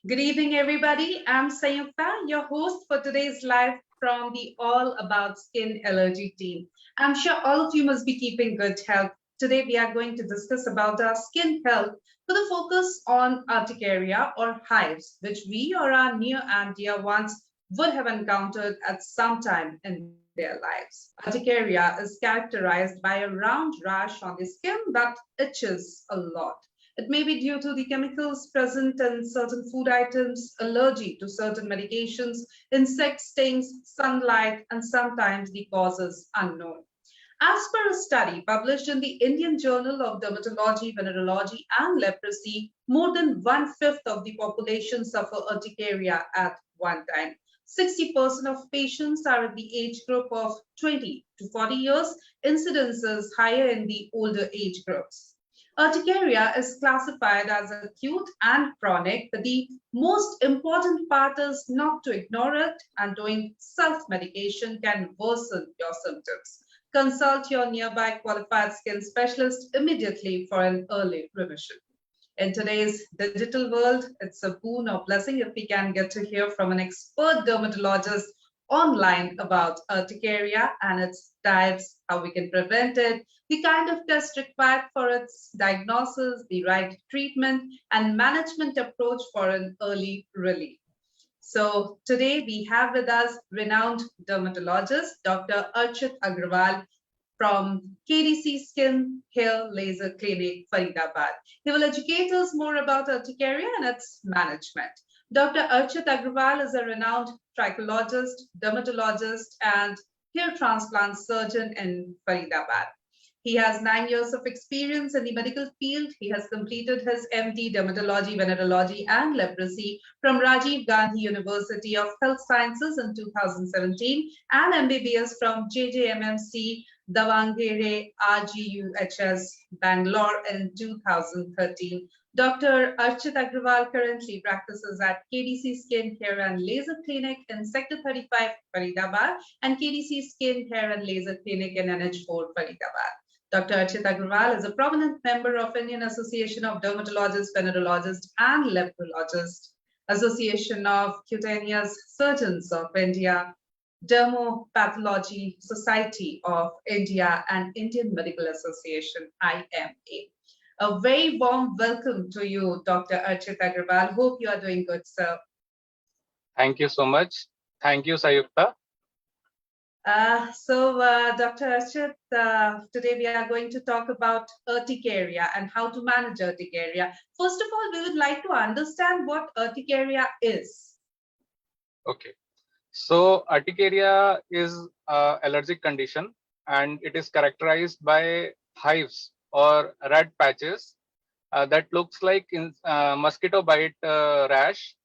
Good evening, everybody. I'm Sayukta, your host for today's live from the All About Skin Allergy team. I'm sure all of you must be keeping good health. Today, we are going to discuss about our skin health with a focus on urticaria or hives, which we or our near and dear ones would have encountered at some time in their lives. Urticaria is characterized by a round rash on the skin that itches a lot. It may be due to the chemicals present in certain food items, allergy to certain medications, insect stings, sunlight, and sometimes the cause is unknown. As per a study published in the Indian Journal of Dermatology, Venereology, and Leprosy, more than one-fifth of the population suffer urticaria at one time. 60% of patients are in the age group of 20 to 40 years. Incidence is higher in the older age groups. Urticaria is classified as acute and chronic, but the most important part is not to ignore it, and doing self medication can worsen your symptoms. Consult your nearby qualified skin specialist immediately for an early remission. In today's digital world, it's a boon or blessing if we can get to hear from an expert dermatologist online about urticaria and its types, how we can prevent it, the kind of test required for its diagnosis, the right treatment, and management approach for an early relief. So today we have with us renowned dermatologist Dr. Archit Aggarwal from KDC Skin Hair Laser Clinic, Faridabad. He will educate us more about urticaria and its management. Dr. Archit Aggarwal is a renowned trichologist, dermatologist, and hair transplant surgeon in Faridabad. He has 9 years of experience in the medical field. He has completed his MD Dermatology, Venereology, and Leprosy from Rajiv Gandhi University of Health Sciences in 2017 and MBBS from JJMMC Davangere RGUHS Bangalore in 2013. Dr. Archit Aggarwal currently practices at KDC Skin, Hair and Laser Clinic in Sector 35, Faridabad, and KDC Skin, Hair and Laser Clinic in NH4, Faridabad. Dr. Archit Aggarwal is a prominent member of Indian Association of Dermatologists, Venereologists, and Leprologists, Association of Cutaneous Surgeons of India, Dermopathology Society of India, and Indian Medical Association, IMA. A very warm welcome to you, Dr. Archit Aggarwal. Hope you are doing good, sir. Thank you so much. Thank you, Sayukta. Dr. Archit, today we are going to talk about urticaria and how to manage urticaria. First of all, we would like to understand what urticaria is. Okay. So, urticaria is an allergic condition and it is characterized by hives or red patches that looks like mosquito bite rash,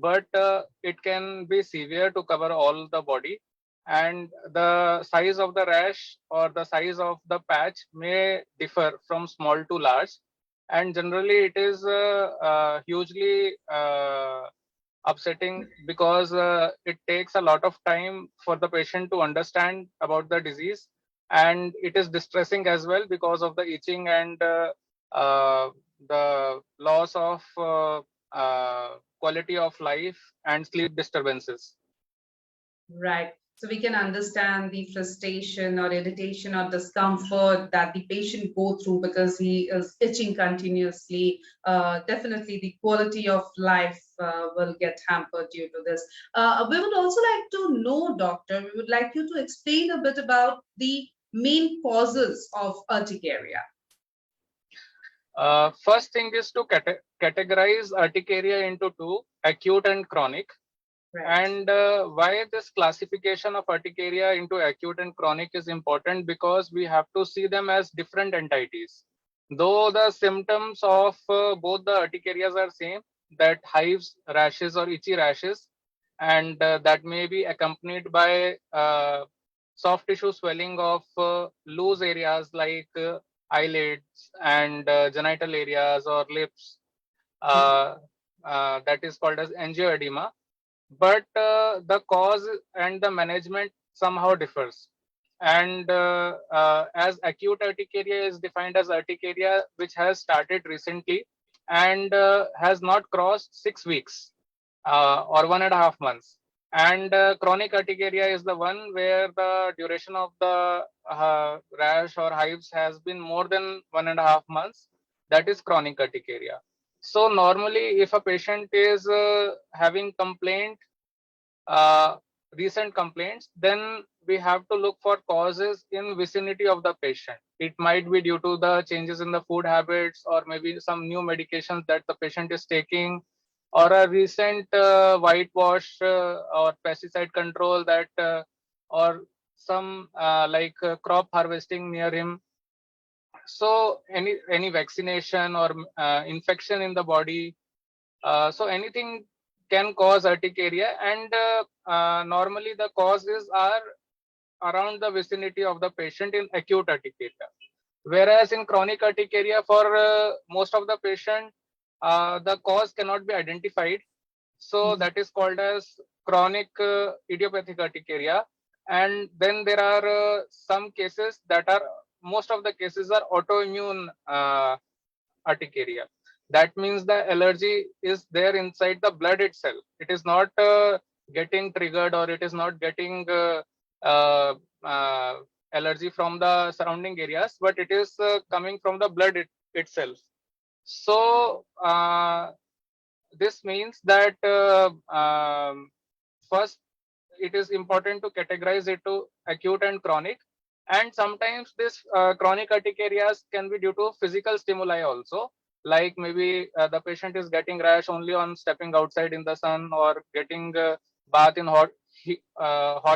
but it can be severe to cover all the body, and the size of the rash or the size of the patch may differ from small to large, and generally it is hugely upsetting because it takes a lot of time for the patient to understand about the disease, and it is distressing as well because of the itching and the loss of quality of life and sleep disturbances. Right. So we can understand the frustration or irritation or discomfort that the patient go through because he is itching continuously. Definitely the quality of life will get hampered due to this. We would also like to know, doctor, we would like you to explain a bit about the main causes of urticaria. First thing is to categorize urticaria into two, acute and chronic. Right. And why this classification of urticaria into acute and chronic is important, because we have to see them as different entities. Though the symptoms of both the urticarias are same, that hives, rashes or itchy rashes, and that may be accompanied by soft tissue swelling of loose areas like eyelids and genital areas or lips. That is called as angioedema, but the cause and the management somehow differs. And as acute urticaria is defined as urticaria which has started recently and has not crossed 6 weeks. or 1.5 months. And chronic urticaria is the one where the duration of the rash or hives has been more than 1.5 months. That is chronic urticaria. So normally, if a patient is having uh, recent complaints, then we have to look for causes in vicinity of the patient. It might be due to the changes in the food habits, or maybe some new medications that the patient is taking, or a recent whitewash or pesticide control that, or some crop harvesting near him. So any vaccination or infection in the body, so anything can cause urticaria, and normally the causes are around the vicinity of the patient in acute urticaria. Whereas in chronic urticaria, for most of the patient, the cause cannot be identified. So that is called as chronic idiopathic urticaria. And then there are some cases that are, most of the cases are autoimmune urticaria. That means the allergy is there inside the blood itself. It is not getting triggered, or it is not getting uh, uh, allergy from the surrounding areas, but it is coming from the blood itself. So this means that first, it is important to categorize it to acute and chronic. And sometimes this chronic urticarias can be due to physical stimuli also, like maybe the patient is getting rash only on stepping outside in the sun, or getting bath in hot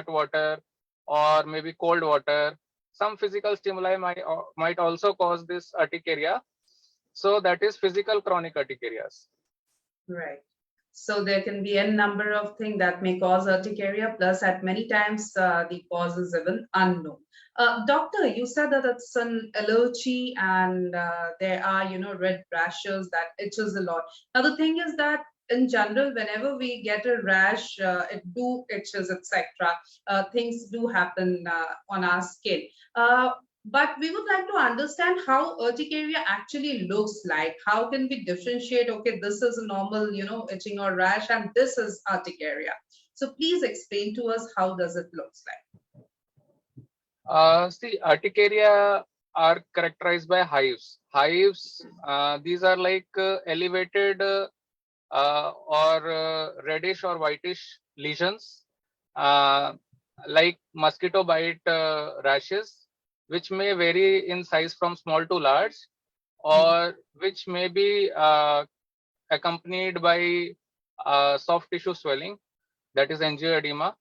water, or maybe cold water. Some physical stimuli might also cause this urticaria. So that is physical chronic urticarias. Right. So there can be a number of things that may cause urticaria, plus at many times the cause is even unknown. Doctor, you said that it's an allergy, and there are, red rashes that itches a lot. Now the thing is that in general, whenever we get a rash, it do itches, etc. Things do happen on our skin. But we would like to understand how urticaria actually looks like. How can we differentiate, okay, this is a normal, itching or rash, and this is urticaria. So please explain to us, how does it looks like? See, urticaria are characterized by hives. Hives, these are like elevated or reddish or whitish lesions, uh, like mosquito bite rashes, which may vary in size from small to large, or which may be accompanied by soft tissue swelling, that is angioedema.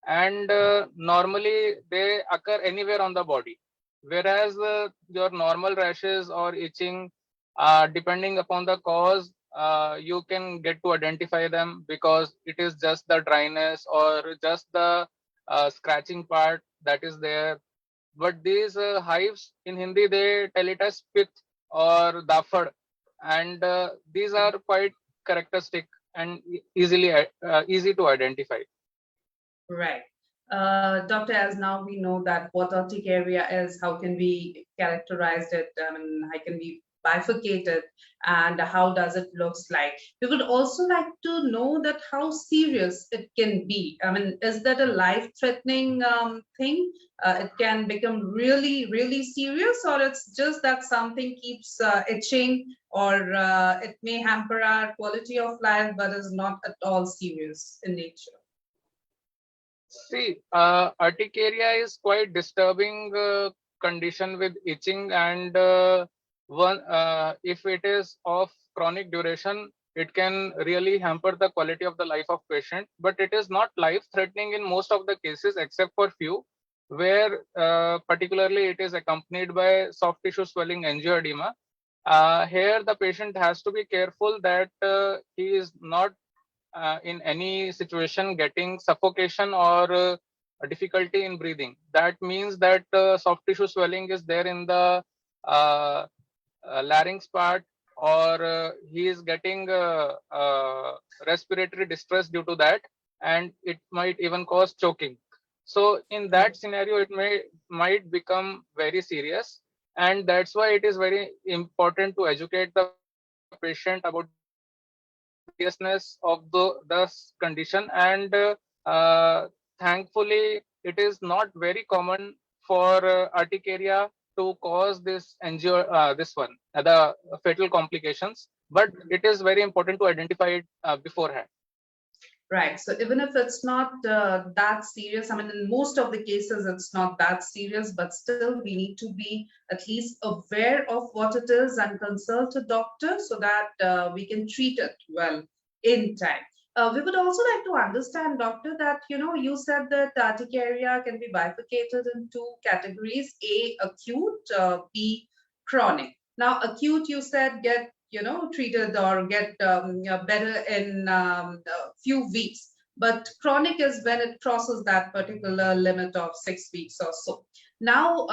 And normally they occur anywhere on the body, whereas your normal rashes or itching, depending upon the cause, you can get to identify them, because it is just the dryness or just the scratching part that is there. But these hives, in Hindi they tell it as pith or dafad, and these are quite characteristic and easy to identify. Right. Doctor, as now we know that what urticaria is, how can we characterize it, how can we bifurcate it, and how does it looks like? We would also like to know that how serious it can be. Is that a life-threatening thing? It can become really, really serious, or it's just that something keeps itching, or it may hamper our quality of life, but is not at all serious in nature. See, urticaria is quite disturbing condition with itching, and if it is of chronic duration, it can really hamper the quality of the life of patient. But it is not life-threatening in most of the cases, except for few, where particularly it is accompanied by soft tissue swelling angioedema. Here, the patient has to be careful that he is not in any situation getting suffocation or a difficulty in breathing. That means that soft tissue swelling is there in the uh, larynx part, or he is getting respiratory distress due to that, and it might even cause choking. So in that scenario, it might become very serious, and that's why it is very important to educate the patient about these symptoms, seriousness of the condition, and thankfully it is not very common for urticaria to cause the fatal complications, but it is very important to identify it beforehand. Right. So even if it's not that serious, I mean, in most of the cases, it's not that serious, but still we need to be at least aware of what it is and consult a doctor so that we can treat it well in time. We would also like to understand, doctor, that you said that urticaria can be bifurcated in two categories: A, acute; B, chronic. Now, acute, you said, get treated or get better in a few weeks, but chronic is when it crosses that particular limit of 6 weeks or so. Now,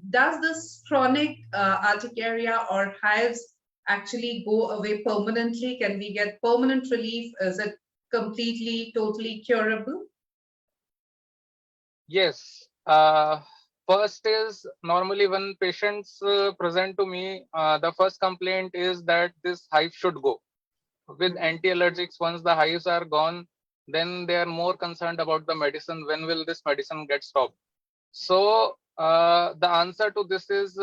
does this chronic urticaria or hives actually go away permanently? Can we get permanent relief? Is it completely, totally curable? Yes. First is, normally when patients present to me, the first complaint is that this hive should go. With anti-allergics, once the hives are gone, then they are more concerned about the medicine. When will this medicine get stopped? So the answer to this is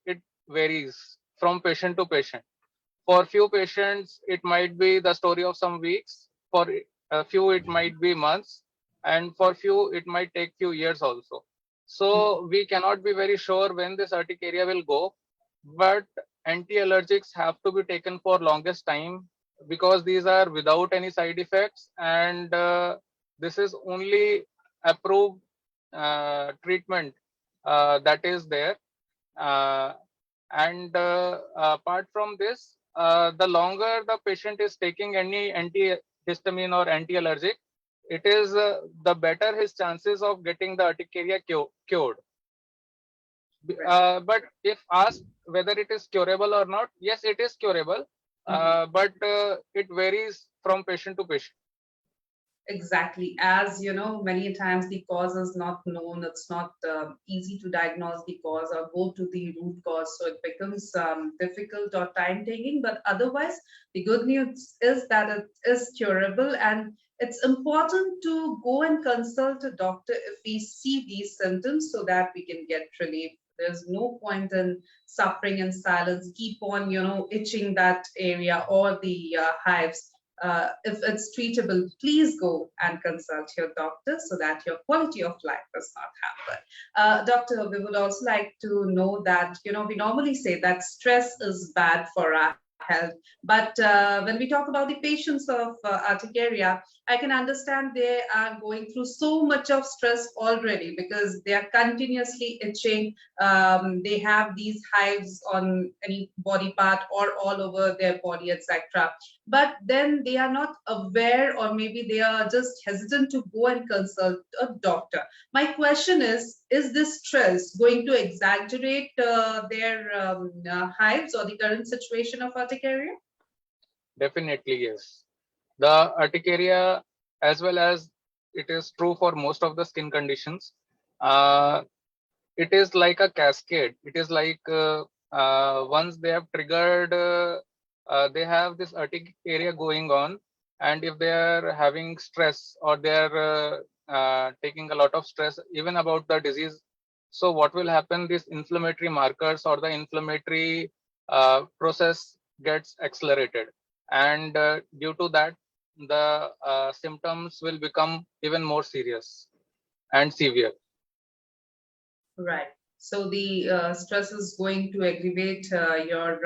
it varies from patient to patient. For few patients, it might be the story of some weeks. For a few, it might be months, and for few, it might take few years also. So we cannot be very sure when this urticaria will go, but anti-allergics have to be taken for longest time because these are without any side effects, and this is only approved treatment that is there. Uh, and apart from this, the longer the patient is taking any antihistamine or anti-allergic, it is the better his chances of getting the urticaria cured. But if asked whether it is curable or not, yes, it is curable, but it varies from patient to patient. Exactly. As many times the cause is not known. It's not easy to diagnose the cause or go to the root cause. So it becomes difficult or time taking. But otherwise, the good news is that it is curable. And it's important to go and consult a doctor if we see these symptoms so that we can get relief. There's no point in suffering in silence, keep on, itching that area or the hives. If it's treatable, please go and consult your doctor so that your quality of life does not hamper. Doctor, we would also like to know that, we normally say that stress is bad for our health. But when we talk about the patients of urticaria, I can understand they are going through so much of stress already because they are continuously itching. They have these hives on any body part or all over their body, etc. But then they are not aware, or maybe they are just hesitant to go and consult a doctor. My question is this stress going to exaggerate their hives or the current situation of urticaria? Definitely, yes. The urticaria, as well as it is true for most of the skin conditions, uh, it is like a cascade. It is like once they have triggered, they have this urticaria going on, and if they are having stress or they are taking a lot of stress even about the disease, so what will happen? These inflammatory markers or the inflammatory process gets accelerated, and due to that, the symptoms will become even more serious and severe. Right. So the stress is going to aggravate your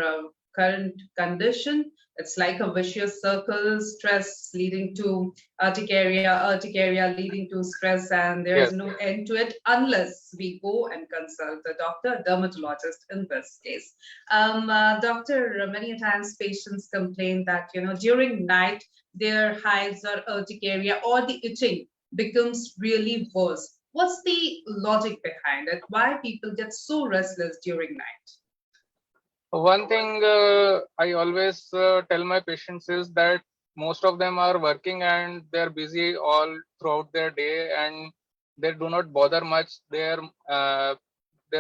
current condition. It's like a vicious circle: stress leading to urticaria, urticaria leading to stress, and there's Yes. no end to it unless we go and consult a doctor, a dermatologist in this case. Doctor, many times patients complain that during night their hives or urticaria or the itching becomes really worse. What's the logic behind it? Why people get so restless during night? One thing I always tell my patients is that most of them are working and they're busy all throughout their day, and they do not bother much. Their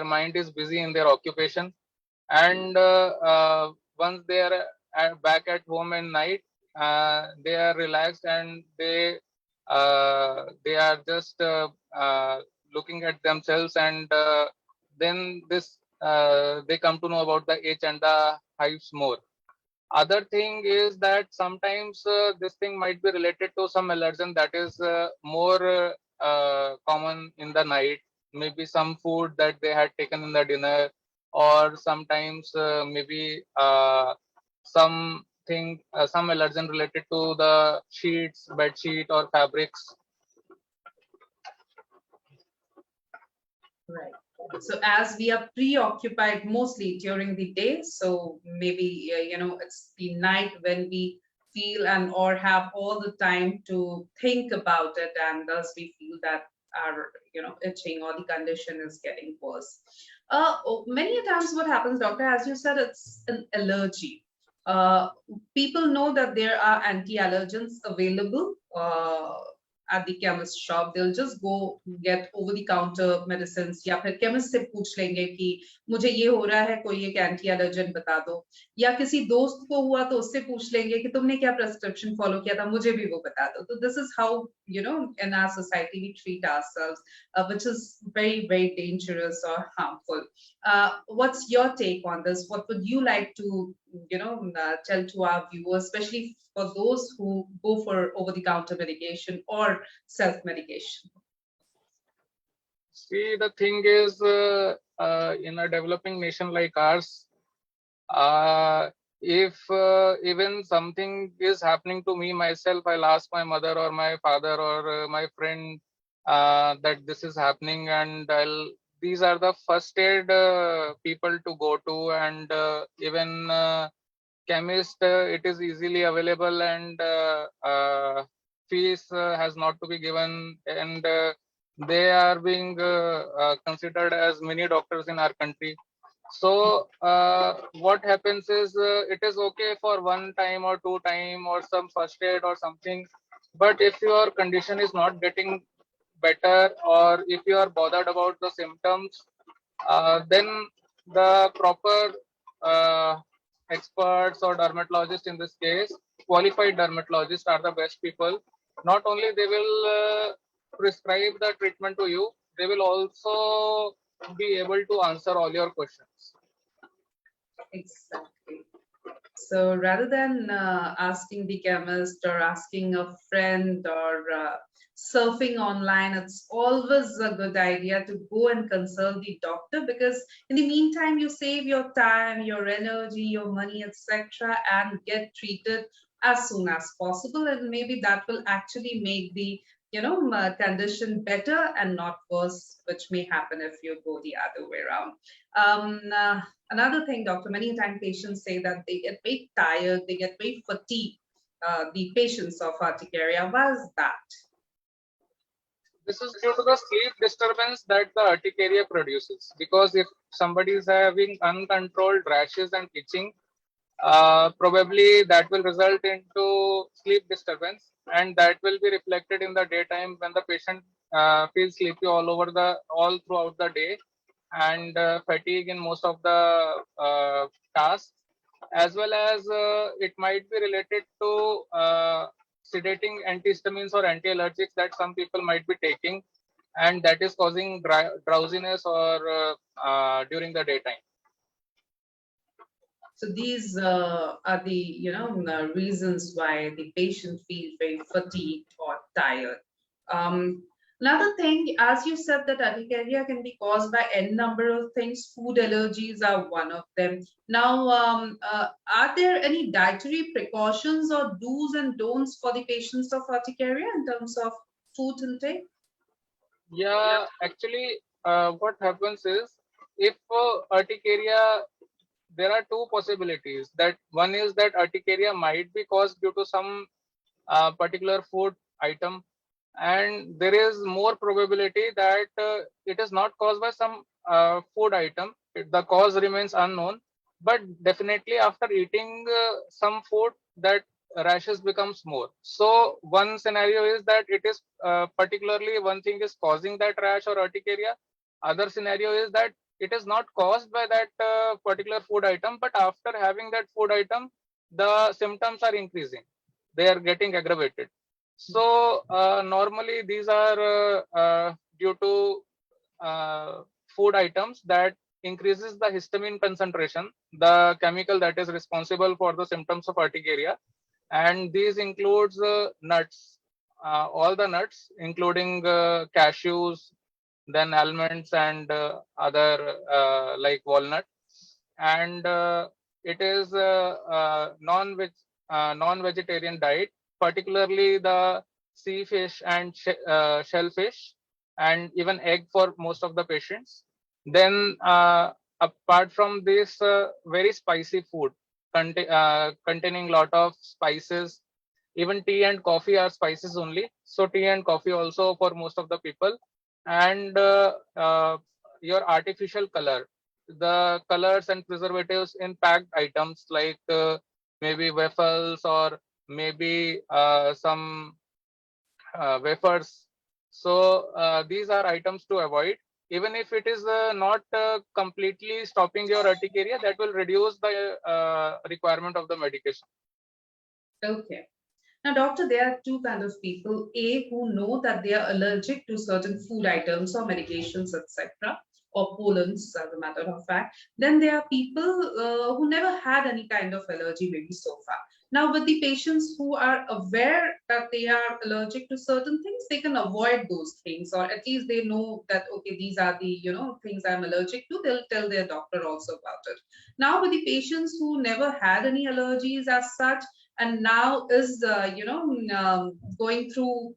mind is busy in their occupation, and once they are back at home at night, they are relaxed and they are just looking at themselves, and then they come to know about the itch and the hives more. Other thing is that sometimes this thing might be related to some allergen that is more common in the night. Maybe some food that they had taken in the dinner, or sometimes maybe some allergen related to the sheets, bed sheet, or fabrics. Right. So as we are preoccupied mostly during the day, so maybe it's the night when we feel and or have all the time to think about it, and thus we feel that our itching or the condition is getting worse. Many a times what happens, doctor, as you said, it's an allergy. Uh, People know that there are anti-allergens available. At the chemist shop, they'll just go get over the counter medicines, या फिर chemist से पूछ लेंगे कि मुझे ये हो रहा है, कोई एक एंटी एलर्जन बता दो, या किसी दोस्त को हुआ तो उससे पूछ लेंगे कि तुमने क्या प्रेस्क्रिप्शन फॉलो किया था, मुझे भी वो बता दो. तो this is how in our society we treat ourselves, which is very very dangerous or harmful. What's your take on this? What would you like to tell to our viewers, especially for those who go for over-the-counter medication or self-medication? See, the thing is, in a developing nation like ours, if even something is happening to me myself, I'll ask my mother or my father or my friend that this is happening, and these are the first aid people to go to, and even chemist, it is easily available, and fees has not to be given, and they are being considered as many doctors in our country. So what happens is, it is okay for one time or two time or some first aid or something, but if your condition is not getting better, or if you are bothered about the symptoms, then the proper uh, experts or dermatologists, in this case qualified dermatologists, are the best people. Not only they will prescribe the treatment to you, they will also be able to answer all your questions. Exactly. So rather than asking the chemist or asking a friend or surfing online, it's always a good idea to go and consult the doctor, because in the meantime you save your time, your energy, your money, etc., and get treated as soon as possible, and maybe that will actually make the condition better and not worse, which may happen if you go the other way around. Another thing, doctor, many times patients say that they get very tired, they get very fatigued, the patients of urticaria. Why is that? This is due to the sleep disturbance that the urticaria produces. Because if somebody is having uncontrolled rashes and itching, probably that will result into sleep disturbance, and that will be reflected in the daytime when the patient feels sleepy all throughout the day, and fatigue in most of the tasks, as well as it might be related to sedating antihistamines or anti-allergics that some people might be taking, and that is causing drowsiness or during the daytime. So these are the reasons why the patient feels very fatigued or tired. Another thing, as you said, that urticaria can be caused by n number of things. Food allergies are one of them. Now, are there any dietary precautions or do's and don'ts for the patients of urticaria in terms of food intake? Yeah, actually, what happens is, if urticaria, there are two possibilities. That one is that urticaria might be caused due to some particular food item, and there is more probability that it is not caused by some food item. The cause remains unknown, but definitely after eating some food, that rashes becomes more. So one scenario is that it is particularly one thing is causing that rash or urticaria. Other scenario is that it is not caused by that particular food item, but after having that food item, the symptoms are increasing. they are getting aggravated. So normally these are due to food items that increases the histamine concentration, the chemical that is responsible for the symptoms of urticaria. And these includes nuts, all the nuts, including cashews, then almonds and other like walnut. And it is non-vegetarian diet, particularly the sea fish and shellfish, and even egg for most of the patients. Then apart from this, very spicy food containing lot of spices. Even tea and coffee are spices only. So tea and coffee also for most of the people. And your artificial color, the colors and preservatives in packed items like maybe waffles or maybe some wafers. So these are items to avoid. Even if it is not completely stopping your urticaria, that will reduce the requirement of the medication. Okay. Now, doctor, there are two kind of people. A, who know that they are allergic to certain food items or medications, etc., or pollens, as a matter of fact. Then there are people who never had any kind of allergy, maybe so far. Now, with the patients who are aware that they are allergic to certain things, they can avoid those things, or at least they know that, okay, these are the, things I'm allergic to. They'll tell their doctor also about it. Now, with the patients who never had any allergies as such, and now is going through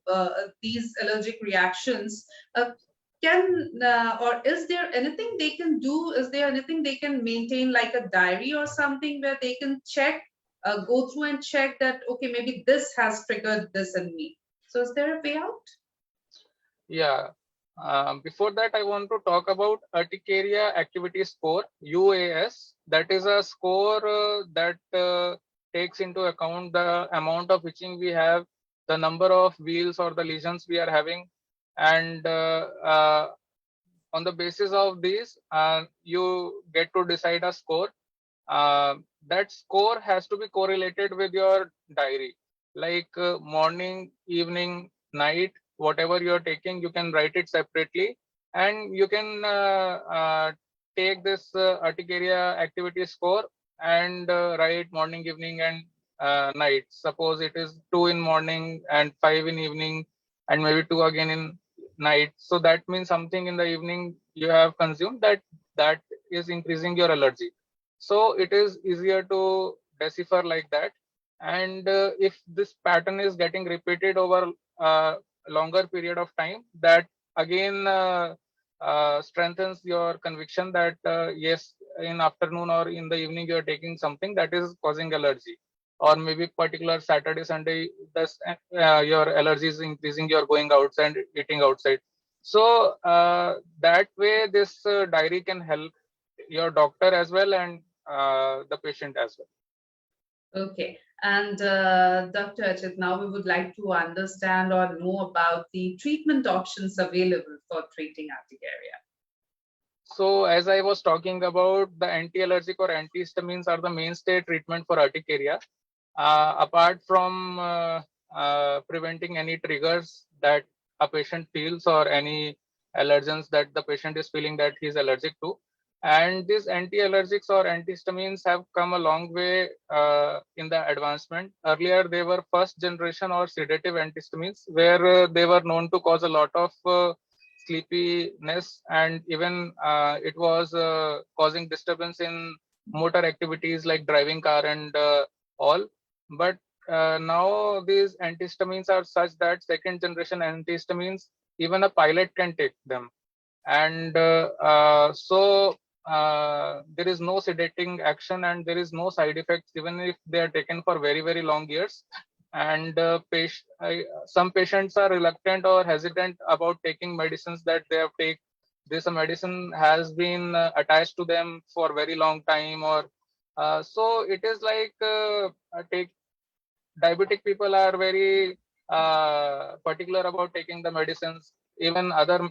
these allergic reactions, can or is there anything they can do, is there anything they can maintain, like a diary or something, where they can check, go through and check that, okay, maybe this has triggered this in me? So is there a way out? Yeah. Before that, I want to talk about Urticaria Activity Score, UAS. That is a score that takes into account the amount of itching we have, the number of wheals or the lesions we are having, and on the basis of these, you get to decide a score. That score has to be correlated with your diary, like morning, evening, night, whatever you're taking, you can write it separately, and you can take this urticaria activity score and write morning, evening, and night. Suppose it is 2 in morning and 5 in evening and maybe 2 again in night. So that means something in the evening you have consumed that is increasing your allergy. So it is easier to decipher like that. And if this pattern is getting repeated over a longer period of time, that again strengthens your conviction that yes, in afternoon or in the evening you are taking something that is causing allergy, or maybe particular Saturday, Sunday, this your allergy is increasing, you're going outside, eating outside. So that way this diary can help your doctor as well and the patient as well. Okay. And Dr. Ajit, now we would like to understand or know about the treatment options available for treating urticaria. So as I was talking about, the anti-allergic or antihistamines are the mainstay treatment for urticaria. Apart from preventing any triggers that a patient feels or any allergens that the patient is feeling that he is allergic to. And these anti-allergics or antihistamines have come a long way in the advancement. Earlier, they were first generation or sedative antihistamines, where they were known to cause a lot of sleepiness, and even it was causing disturbance in motor activities like driving car and all. But now these antihistamines are such that second generation antihistamines, even a pilot can take them. And so there is no sedating action and there is no side effects, even if they are taken for very, very long years. And some patients are reluctant or hesitant about taking medicines that they have taken. This medicine has been attached to them for very long time, or so it is like take diabetic people are very particular about taking the medicines. Even other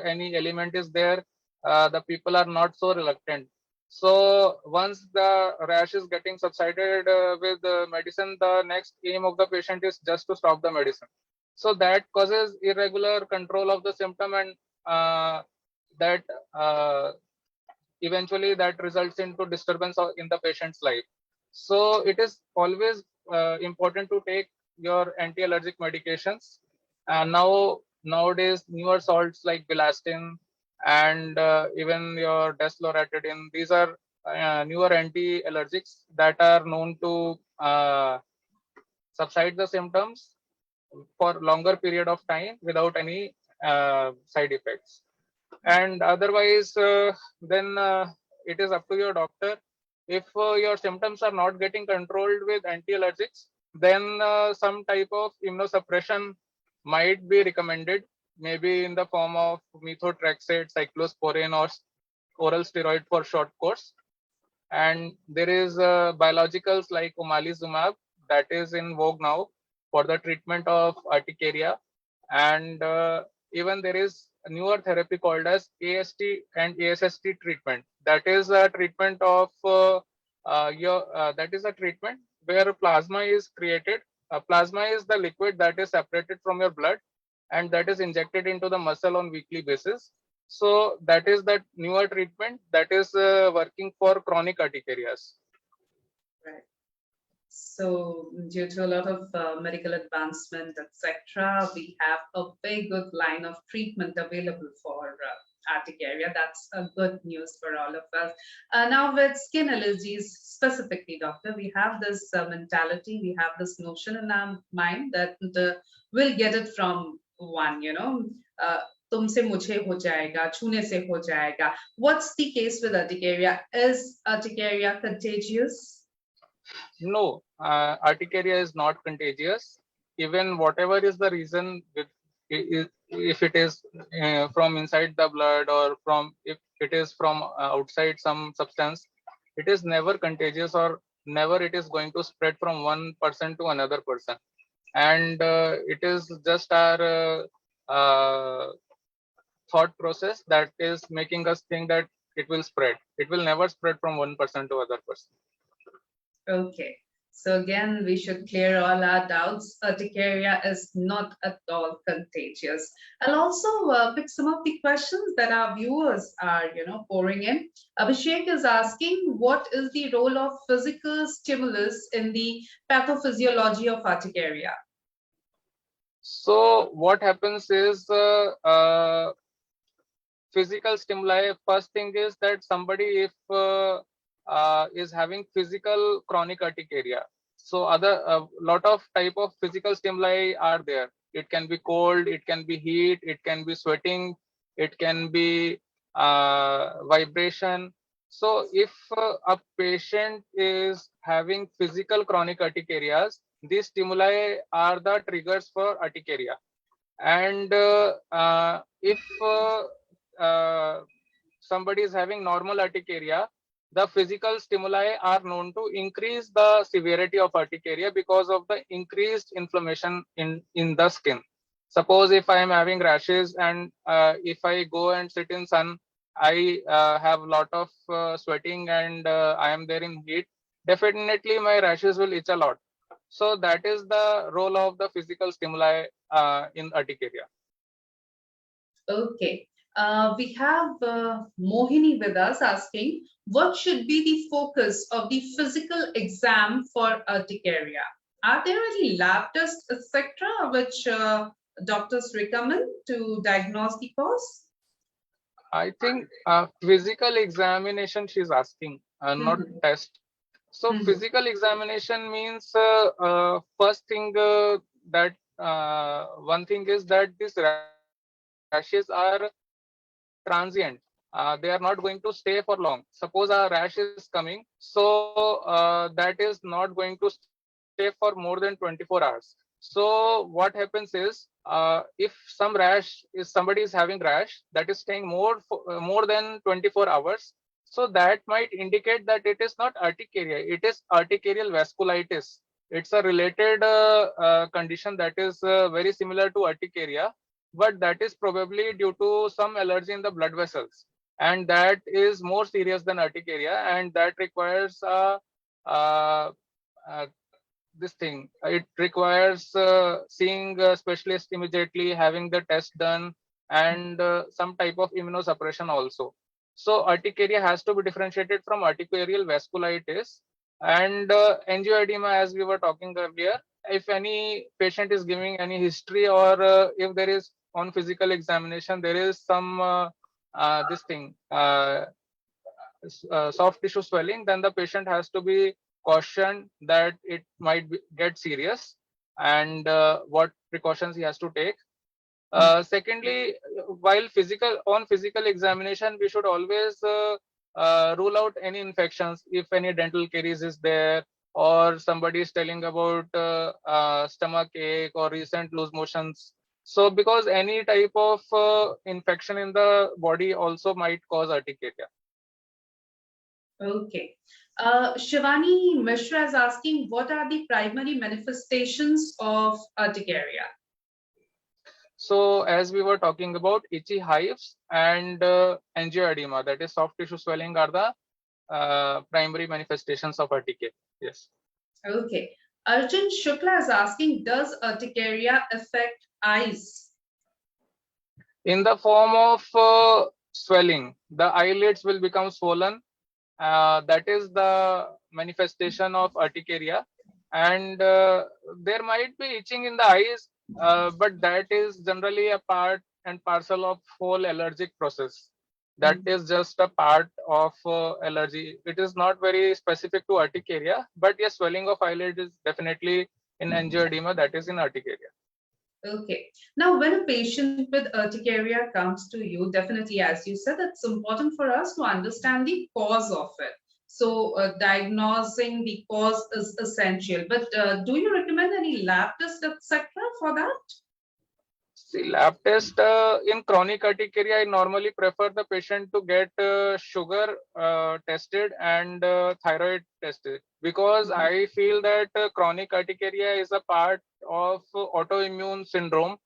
any element is there, the people are not so reluctant. So once the rash is getting subsided with medicine, the next aim of the patient is just to stop the medicine. So that causes irregular control of the symptom, and that eventually that results into disturbance in the patient's life. So it is always important to take your anti-allergic medications. And nowadays newer salts like belastin and even your desloratadine, these are newer anti-allergics that are known to subside the symptoms for longer period of time without any side effects. And otherwise, then it is up to your doctor. If your symptoms are not getting controlled with anti-allergics, then some type of immunosuppression might be recommended, maybe in the form of methotrexate, cyclosporin, or oral steroid for short course. And there is biologicals like omalizumab that is in vogue now for the treatment of urticaria. And even there is a newer therapy called as AST and ASST treatment. That is a treatment of that is a treatment where plasma is created. Plasma is the liquid that is separated from your blood and that is injected into the muscle on weekly basis. So that is that newer treatment that is working for chronic urticarias. Right. So, due to a lot of medical advancement, etc., we have a very good line of treatment available for urticaria. That's a good news for all of us. Now, with skin allergies specifically, doctor, we have this mentality, we have this notion in our mind that we'll get it from one, तुमसे मुझे हो जाएगा, छूने से हो जाएगा. What's the case with urticaria? Is urticaria contagious? No, urticaria is not contagious. Even whatever is the reason, if it is from inside the blood or from if it is from outside some substance, it is never contagious or never it is going to spread from one person to another person. And it is just our thought process that is making us think that it will spread. It will never spread from one person to other person. Okay. So again, we should clear all our doubts. Urticaria is not at all contagious. I'll also pick some of the questions that our viewers are, pouring in. Abhishek is asking, what is the role of physical stimulus in the pathophysiology of urticaria? So what happens is physical stimuli. First thing is that somebody if is having physical chronic urticaria. So other lot of type of physical stimuli are there. It can be cold, it can be heat, it can be sweating, it can be vibration. So if a patient is having physical chronic urticarias, these stimuli are the triggers for urticaria. And if somebody is having normal urticaria, the physical stimuli are known to increase the severity of urticaria because of the increased inflammation in the skin. Suppose if I am having rashes and if I go and sit in sun, I have a lot of sweating and I am there in heat, definitely my rashes will itch a lot. So that is the role of the physical stimuli in urticaria. Okay. We have Mohini with us asking, what should be the focus of the physical exam for urticaria? Are there any lab tests, etc., which doctors recommend to diagnose the cause? I think physical examination she's asking, not test. So physical examination means first thing that one thing is that these rashes are transient. They are not going to stay for long. Suppose a rash is coming, so that is not going to stay for more than 24 hours. So what happens is if some rash is somebody is having rash that is staying more than 24 hours, so that might indicate that it is not urticaria, it is urticarial vasculitis. It's a related condition that is very similar to urticaria, but that is probably due to some allergy in the blood vessels. and that is more serious than urticaria, and that requires uh, uh, this thing. It requires seeing a specialist immediately, having the test done, and some type of immunosuppression also. So urticaria has to be differentiated from urticarial vasculitis and angioedema, as we were talking earlier. If any patient is giving any history, or if there is on physical examination there is some this thing soft tissue swelling, then the patient has to be cautioned that it might get serious, and what precautions he has to take. Secondly, while physical examination, we should always rule out any infections. If any dental caries is there, or somebody is telling about stomach ache or recent loose motions. So, because any type of infection in the body also might cause urticaria. Okay. Shivani Mishra is asking, what are the primary manifestations of urticaria? So, as we were talking about, itchy hives and angioedema, that is soft tissue swelling, are the primary manifestations of urticaria. Yes. Okay. Arjun Shukla is asking, does urticaria affect eyes? In the form of swelling, the eyelids will become swollen. That is the manifestation of urticaria, and there might be itching in the eyes, but that is generally a part and parcel of whole allergic process. That is just a part of allergy. It is not very specific to urticaria, but yes, swelling of eyelid is definitely in angioedema, that is in urticaria. Okay. Now, when a patient with urticaria comes to you, definitely, as you said, it's important for us to understand the cause of it. So, diagnosing the cause is essential. But do you recommend any lab test, etc., for that? See, lab test in chronic urticaria, I normally prefer the patient to get sugar tested and thyroid tested, because I feel that chronic urticaria is a part of autoimmune syndrome,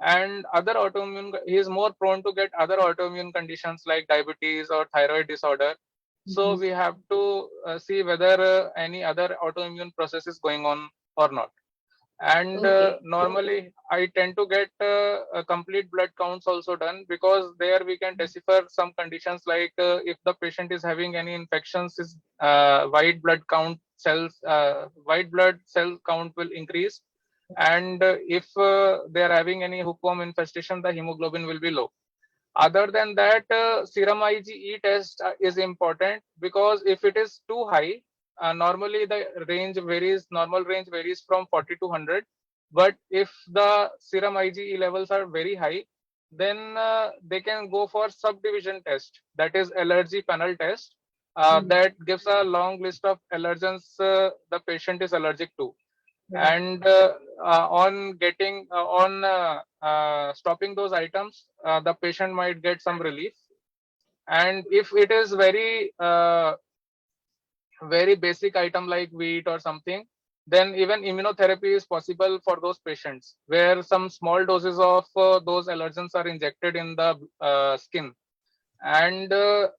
and other autoimmune, he is more prone to get other autoimmune conditions like diabetes or thyroid disorder. So we have to see whether any other autoimmune process is going on or not. And Okay. normally I tend to get a complete blood counts also done, because there we can decipher some conditions like if the patient is having any infections, is white blood cell count will increase, and if they are having any hookworm infestation, the hemoglobin will be low. Other than that, serum IgE test is important, because if it is too high, normally the normal range varies from 40 to 100. But if the serum IgE levels are very high, then they can go for subdivision test, that is allergy panel test, that gives a long list of allergens the patient is allergic to. And on getting on stopping those items, the patient might get some relief. And if it is very basic item like wheat or something, then even immunotherapy is possible for those patients, where some small doses of those allergens are injected in the skin. And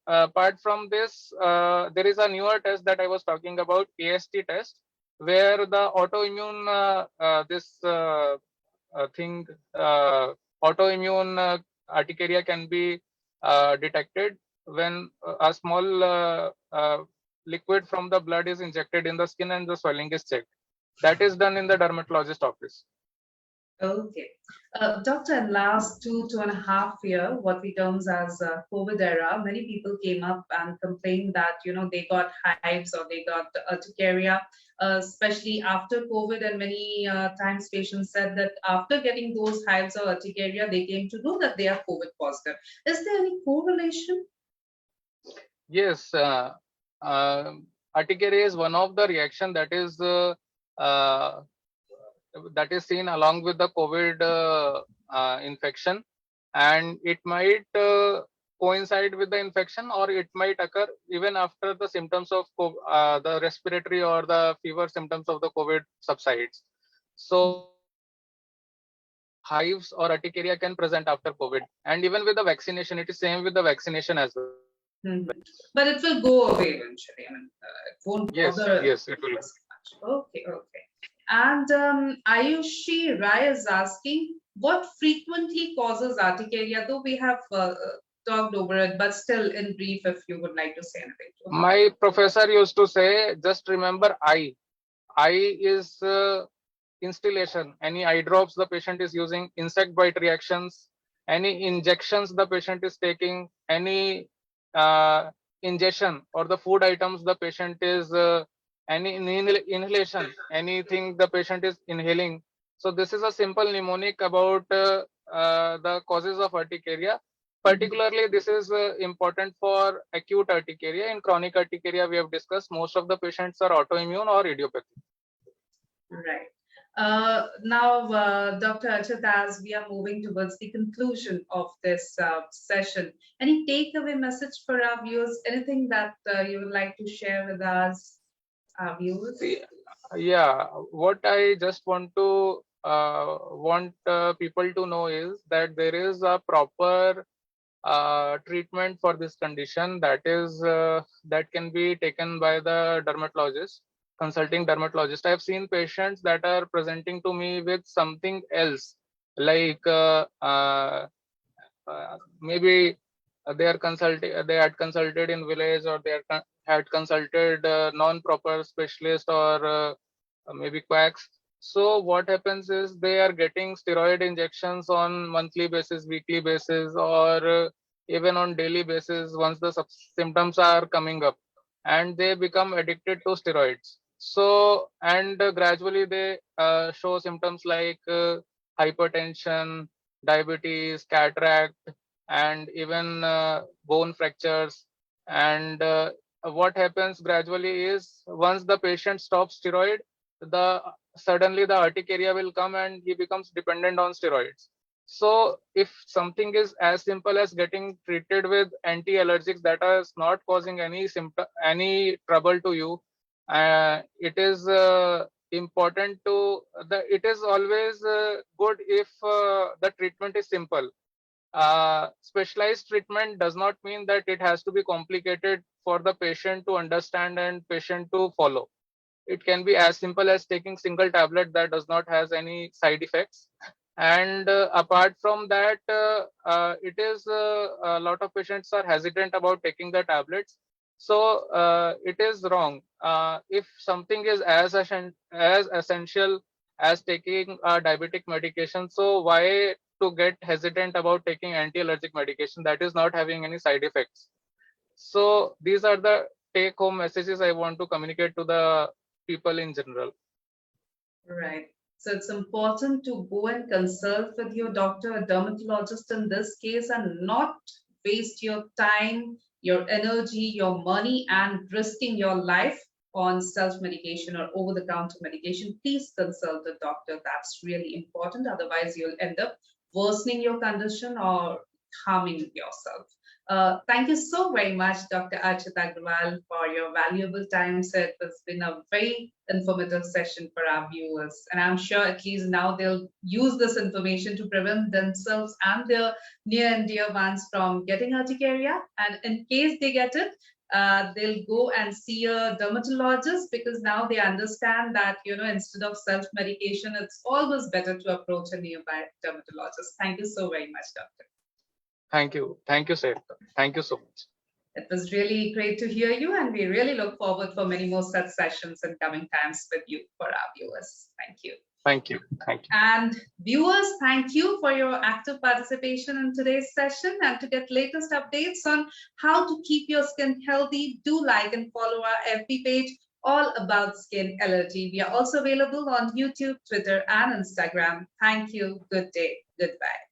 apart from this, there is a newer test that I was talking about, AST test, where the autoimmune thing, autoimmune urticaria can be detected when a small liquid from the blood is injected in the skin and the swelling is checked. That is done in the dermatologist office. Okay. Doctor, in last 2.5 year, what we terms as COVID era, many people came up and complained that, they got hives or they got urticaria, especially after COVID. And many times patients said that after getting those hives or urticaria, they came to know that they are COVID positive. Is there any correlation? Yes, uh, urticaria is one of the reaction uh, that is seen along with the COVID infection, and it might coincide with the infection, or it might occur even after the symptoms of the respiratory or the fever symptoms of the COVID subsides. So hives or urticaria can present after COVID, and even with the vaccination, it is same with the vaccination as well. But it will go away eventually. I mean, it won't bother. Yes, it will. Okay. And Ayushi Rai is asking, what frequently causes urticaria? Though we have talked over it, but still, in brief, if you would like to say anything. My professor used to say, just remember eye. Eye is instillation. Any eye drops the patient is using, insect bite reactions, any injections the patient is taking, any ingestion or the food items the patient is any inhalation, anything the patient is inhaling. So this is a simple mnemonic about the causes of urticaria. Particularly, this is important for acute urticaria. In chronic urticaria, we have discussed most of the patients are autoimmune or idiopathic. Right. Now, Dr. Archit, as we are moving towards the conclusion of this session, any takeaway message for our viewers? Anything that you would like to share with us, our viewers? Yeah, what I just want to want people to know is that there is a proper treatment for this condition that is that can be taken by the dermatologist, consulting dermatologist. I have seen patients that are presenting to me with something else, like maybe they had consulted in village, or had consulted non-proper specialist, or maybe quacks. So what happens is they are getting steroid injections on monthly basis, weekly basis, or even on daily basis once the symptoms are coming up, and they become addicted to steroids. So, and gradually they show symptoms like hypertension, diabetes, cataract, and even bone fractures. And what happens gradually is, once the patient stops steroid, suddenly the urticaria will come and he becomes dependent on steroids. So if something is as simple as getting treated with anti-allergics that is not causing any trouble to you, it is important to it is always good if the treatment is simple. Specialized treatment does not mean that it has to be complicated for the patient to understand and patient to follow. It can be as simple as taking single tablet that does not has any side effects. And apart from that, it is a lot of patients are hesitant about taking the tablets. So it is wrong. If something is as essential as taking a diabetic medication, so why to get hesitant about taking anti-allergic medication that is not having any side effects? So these are the take-home messages I want to communicate to the people in general. Right. So it's important to go and consult with your doctor, a dermatologist in this case, and not waste your time, your energy, your money, and risking your life on self-medication or over-the-counter medication. Please consult a doctor. That's really important. Otherwise, you'll end up worsening your condition or harming yourself. Thank you so very much, Dr. Archit Aggarwal, for your valuable time. So it has been a very informative session for our viewers. And I'm sure at least now they'll use this information to prevent themselves and their near and dear ones from getting urticaria. And in case they get it, they'll go and see a dermatologist, because now they understand that, instead of self-medication, it's always better to approach a nearby dermatologist. Thank you so very much, Doctor. Thank you, Seth. Thank you so much. It was really great to hear you, and we really look forward for many more such sessions in coming times with you for our viewers. Thank you. Thank you. And viewers, thank you for your active participation in today's session. And to get latest updates on how to keep your skin healthy, do like and follow our FB page, All About Skin Allergy. We are also available on YouTube, Twitter, and Instagram. Thank you. Good day. Goodbye.